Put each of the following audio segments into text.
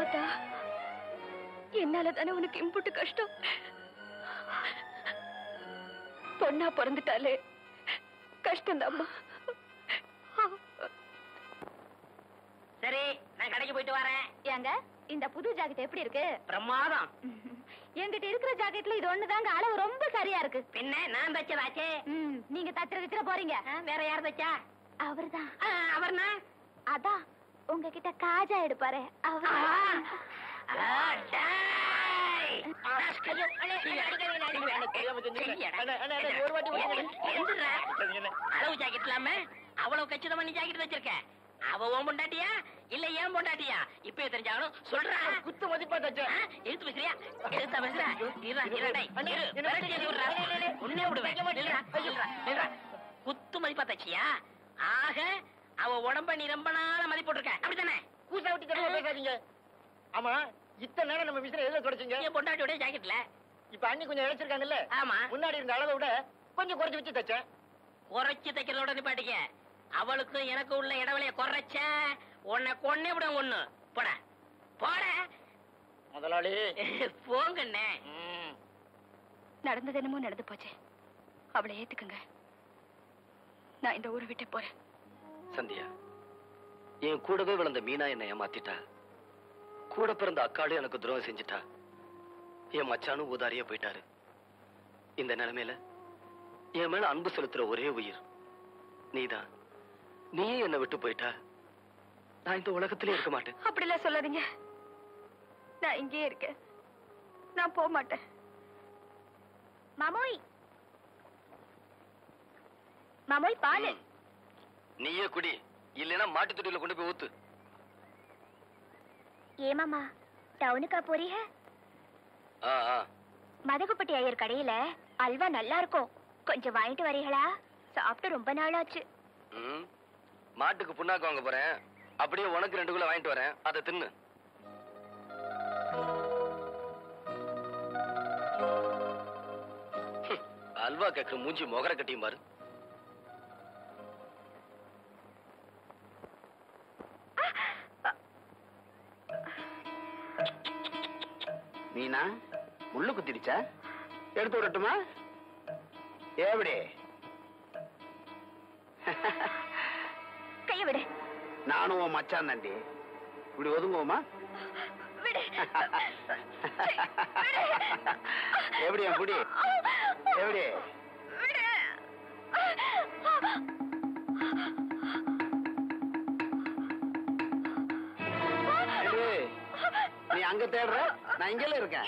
அதா என்னால தானே உனக்கு இம்புட்டு கஷ்டம். பொண்ணா பிறந்துட்டாலே கஷ்டம்தாம்மா. சரி, நான் கடைக்கு போயிட்டு வரேன். ஏங்க, இந்த புது ஜாக்கெட் எப்படி இருக்கு? பிரமாதம். என்கிட்ட இருக்கிற ஜாக்கெட்ல இது ஒண்ணுதாங்க அளவு ரொம்ப சரியா இருக்கு. பின்ன நான் தச்சதாச்சே. நீங்க தச்சிர போறீங்க. வேற யார் தச்சா? அவர்தான். அவர்னா? அதான் உங்ககிட்ட காஜா எடுப்பாரு அவர். அளவு ஜாக்கெட் இல்லாம அவ்வளவு கச்சிதமா நீ ஜாக்கெட் வச்சிருக்க. அவ உன் பொண்டாட்டியா இல்ல ஏன் பொண்டாட்டியா? இப்ப தெரிஞ்சாலும் சொல்றா. குத்து மதிப்பா தச்ச. எடுத்து பேசுறியா? எடுத்தா பேசுற. உன்னே விடுவேன். குத்து மதிப்பா தச்சியா? ஆக அவ உடம்ப நீ ரொம்ப நாள மதிப்பு போட்டிருக்க, அப்படித்தானே? கூசா விட்டு தடவை பேசாதீங்க. ஆமா, இத்தனை நேரம் நம்ம விசிற எதுல தொடச்சீங்க? என் பொண்டாட்டியோட ஜாக்கெட்ல. இப்ப அண்ணி கொஞ்சம் இழைச்சிருக்காங்கல்ல? ஆமா. முன்னாடி இருந்த அளவை விட கொஞ்சம் குறைச்சு வச்சு தச்சேன். குறைச்சு தைக்கிறதோட நிப்பாட்டிக்க. அவளுக்கும் எனக்கு உள்ள இடைவெளிய குறைச்ச உன்னை கொன்னே விட. ஒண்ணு போட போட முதலாளி. போங்கண்ணே. நடந்தது என்னமோ நடந்து போச்சு. அவளை ஏத்துக்குங்க. நான் இந்த ஊரை விட்டு போறேன். சந்தியா, என் கூடவே விழுந்த மீனா என்னை ஏமாத்திட்டா. கூட பிறந்த அக்காளும் எனக்கு துரோகம் செஞ்சுட்டா. என் மச்சானும் ஊதாரியா போயிட்டாரு. இந்த நிலைமையில என் மேல அன்பு செலுத்துற ஒரே உயிர் நீதான். நீயே என்னை விட்டு போயிட்டா நான் இந்த உலகத்திலே இருக்க மாட்டேன். அப்படிலாம் சொல்லாதீங்க. நான் இங்கேயே இருக்கேன். நான் போக மாட்டேன். மாமோய், மாமோய் பாலு. நீயே குடி, இல்லைன்னா மாட்டு தொட்டியில கொண்டு போய் ஊத்து. ஏ மாமா, டவுனுக்கா போறீங்க? மதகுப்பட்டி ஐயர் கடையில அல்வா நல்லா இருக்கும், கொஞ்சம் வாங்கிட்டு வரீங்களா? சாப்பிட்டு ரொம்ப நாள் ஆச்சு. மாட்டுக்கு புண்ணாக்கு வாங்க போறேன். அப்படியே உனக்கு 2 கிலோ வாங்கிட்டு வரேன், அதை தின்னு. அல்வா கேட்கிற மூஞ்சி மொகர கட்டியும் பாரு. மீனா, முள்ளு குத்திடுச்சா? எடுத்து விடட்டுமா? எப்படி? கைய விடு. நானும் உன் மச்சான் தாண்டி. இப்படி ஒதுங்குவோமா? எப்படி என் குடி? எப்படி? நீ அங்க தேடுற, நான் இங்கல இருக்கேன்.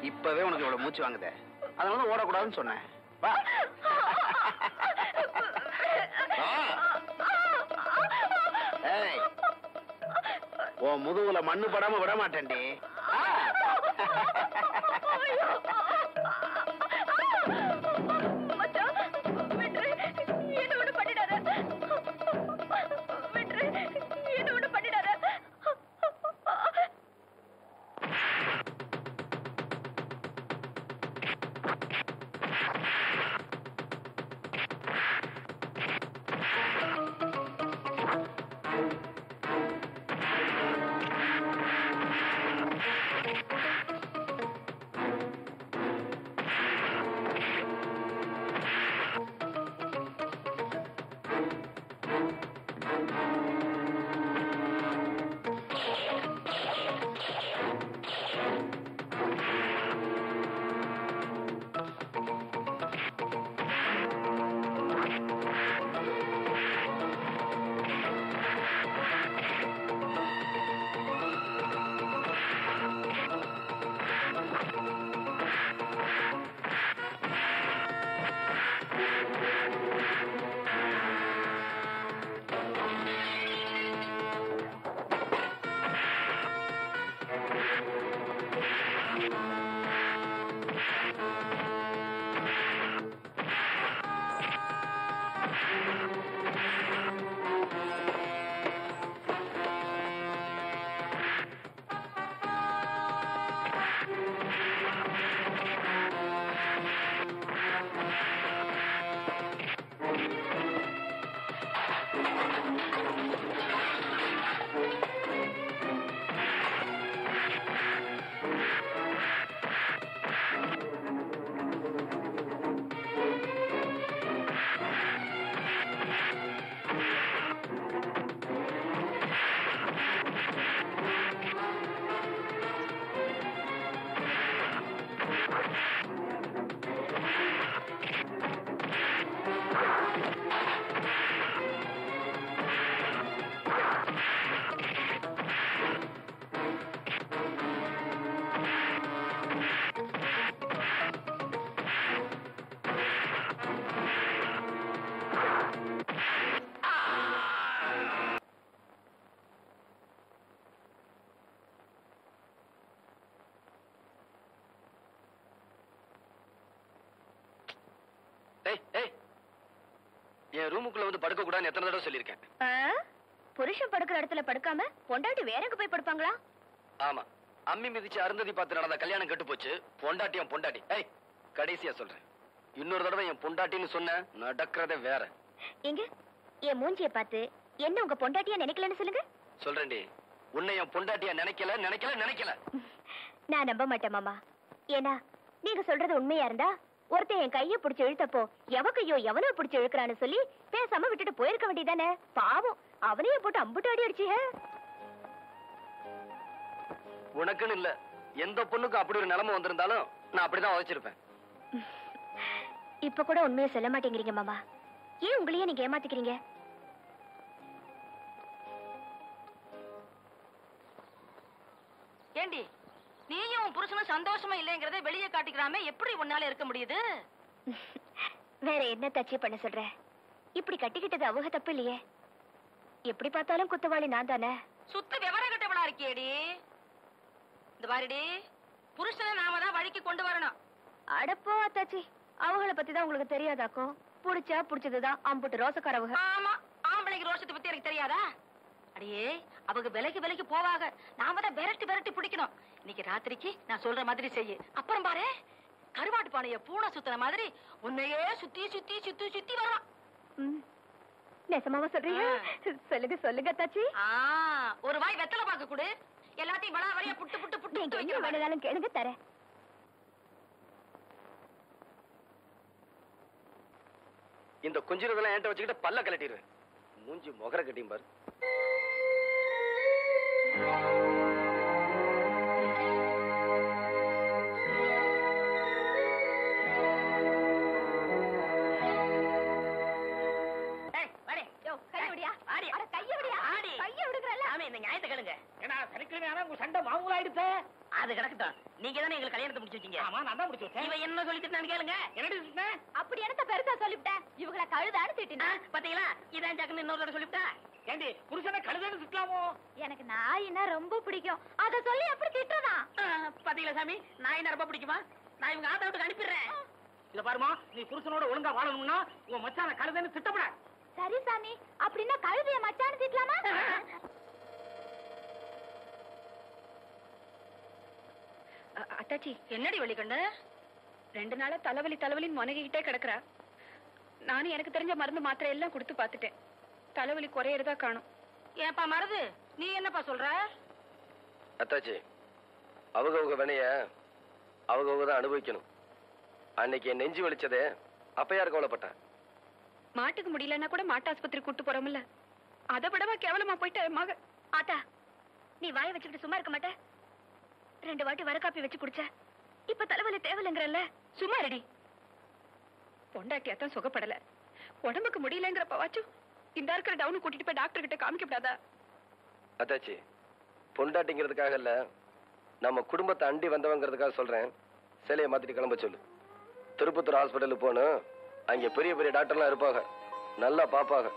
இப்பவே உனக்கு இவ்வளவு மூச்சு வாங்குதே, அதனால ஓடக்கூடாதுன்னு சொன்னேன். வா. ஏய், உன் முதுகுல மண்ணு படாம விட மாட்டேன்டி. என் ரூமுக்குள்ள வந்து படுக்க கூடாதுன்னு எத்தனை தடவை சொல்லியிருக்கேன். புருஷன் படுக்கிற இடத்துல படுக்காம பொண்டாட்டி வேற எங்க போய் படுப்பாங்களா? ஆமா, அம்மி மிதிச்சு அருந்ததி பார்த்து நடந்த கல்யாணம் கெட்டு போச்சு. பொண்டாட்டி என் பொண்டாட்டி. கடைசியா சொல்றேன், இன்னொரு தடவை என் பொண்டாட்டின்னு சொன்ன நடக்கிறதே வேற. எங்க என் மூஞ்சிய பார்த்து என்ன உங்க பொண்டாட்டியா நினைக்கலன்னு சொல்லுங்க. சொல்றேன்டி, உன்னை என் பொண்டாட்டியா நினைக்கல நினைக்கல நினைக்கல. நான் நம்ப மாட்டேன் மாமா. ஏன்னா நீங்க சொல்றது உண்மையா இருந்தா ஒருத்தன் என் கைய பிடிச்சு இழுத்தப்போ எவ கையோ எவனோ பிடிச்சு இழுக்கிறான்னு சொல்லி பேசாம விட்டுட்டு போயிருக்க வேண்டியதானே. பாவம், அவனையே போட்டு அம்புட்டு அடி அடிச்சீங்க. உனக்குன்னு இல்ல, எந்த பொண்ணுக்கும் அப்படி ஒரு நிலைமை வந்திருந்தாலும் நான் அப்படிதான் உழைச்சிருப்பேன். இப்ப கூட உண்மையை சொல்ல மாட்டேங்கிறீங்க மாமா. ஏன் உங்களையே நீங்க ஏமாத்திக்கிறீங்க? ஏண்டி, நீயும் புருஷனும் சந்தோஷமா இல்லைங்கிறத வெளியே காட்டிக்கிறாம எப்படி உன்னால இருக்க முடியுது? வேற என்ன தச்சு பண்ண சொல்ற? இப்படி கட்டிக்கிட்டது அவங்க தப்பு இல்லையே. எப்படி பார்த்தாலும் குத்தவாளி நான் தானே. சுத்த விவரம் கட்டவளா இருக்கியேடி. இந்த பாருடி, புருஷனை நாம தான் வழிக்கு கொண்டு வரணும். அடப்போ அத்தாச்சி, அவங்கள பத்தி தான் உங்களுக்கு தெரியாதாக்கும். புடிச்சா புடிச்சதுதான் அம்புட்டு ரோசக்காரவங்க. ஆமா, ஆம்பளைக்கு ரோஷத்தை பத்தி எனக்கு தெரியாதா? அடியே, அவங்க விலைக்கு போவாங்க. நாம தான் விரட்டி விரட்டி பிடிக்கணும். இன்னைக்கு ராத்திரிக்கு நான் சொல்ற மாதிரி செய்யு. அப்புறம் பாரு, கருவாட்டு பானைய பூனை சுத்துற மாதிரி உன்னையே சுத்தி சுத்தி சுத்தி சுத்தி வரும். நெசமாவா சொல்றீங்க? சொல்லுங்க சொல்லுங்க அத்தாச்சி. ஒரு வாய் வெத்தலை பாக்க கொடு. எல்லாத்தையும் வளா வரையா புட்டு புட்டு புட்டு நீங்க என்ன வேணாலும் கேளுங்க, தரேன். இந்த கொஞ்சிரதெல்லாம் என்கிட்ட வச்சுக்கிட்டு பல்ல கலட்டிடுவேன். மூஞ்சி முகர கட்டியும் பாரு. அது கிடக்கட்டும். நீங்க தானே எங்களுக்கு கல்யாணத்தை முடிச்சு வச்சீங்க. ஆமா, நான் தான் முடிச்சு வச்சேன். இவன் என்ன சொல்லிட்டு நான் கேளுங்க. என்னடி சொன்னேன்? அப்படி என்னத்த பெருசா சொல்லிவிட்டேன்? இவங்களை கழுதான்னு திட்டினா பாத்தீங்களா? இதான் ஜாக்குன்னு இன்னொரு தடவை சொல்லிவிட்டா. ஏண்டி, புருஷனை கழுதைன்னு திட்டலாமோ? எனக்கு நாயினா ரொம்ப பிடிக்கும். அத சொல்லி எப்படி திட்டுறதா? பாத்தீங்களா சாமி, நாய் ரொம்ப பிடிக்குமா? நான் இவங்க ஆட்ட விட்டு அனுப்பிடுறேன். இத பாருமா, நீ புருஷனோட ஒழுங்கா வாழணும்னா உன் மச்சான கழுதைன்னு திட்டப்பட. சரி சாமி, அப்படின்னா கழுதைய மச்சான்னு திட்டலாமா? அத்தாச்சி, என்னடி வலிக்கண்டு? 2 நாளா தலைவலின்னு முனகிக்கிட்டே கிடக்குறா. நானும் எனக்கு தெரிஞ்ச மருந்து மாத்திரை எல்லாம் கொடுத்து பார்த்துட்டேன். தலைவலி குறையறதா காணும். ஏப்பா மருது, நீ என்னப்பா சொல்ற? அத்தாச்சி, அவங்க வினைய அவங்க தான் அனுபவிக்கணும். அன்னைக்கு என் நெஞ்சு வலிச்சதே அப்ப யாரு கவலைப்பட்டேன். மாட்டுக்கு முடியலன்னா கூட மாட்டாஸ்பத்திரி கூட்டு போறோம்ல, அதை விடவா கேவலமா போயிட்ட மக. ஆத்தா, நீ வாய வச்சுக்கிட்டு சும்மா இருக்க மாட்ட? 2 வாட்டி வர காப்பி வச்சு குடிச்ச. இப்ப தலைவலி தேவலைங்கிறல்ல, சும்மா ரெடி. பொண்டாட்டியாத்தான் சுகப்படல, உடம்புக்கு முடியலங்கிறப்பவாச்சும் இந்த இருக்கிற டவுன் கூட்டிட்டு போய் டாக்டர் கிட்ட காமிக்கப்படாதா? அத்தாச்சி, பொண்டாட்டிங்கிறதுக்காக இல்ல, நம்ம குடும்பத்தை அண்டி வந்தவங்கிறதுக்காக சொல்றேன். சேலையை மாத்திட்டு கிளம்ப சொல்லு. திருப்பத்தூர் ஹாஸ்பிட்டலுக்கு போகணும். அங்க பெரிய பெரிய டாக்டர்லாம் இருப்பாங்க, நல்லா பாப்பாங்க.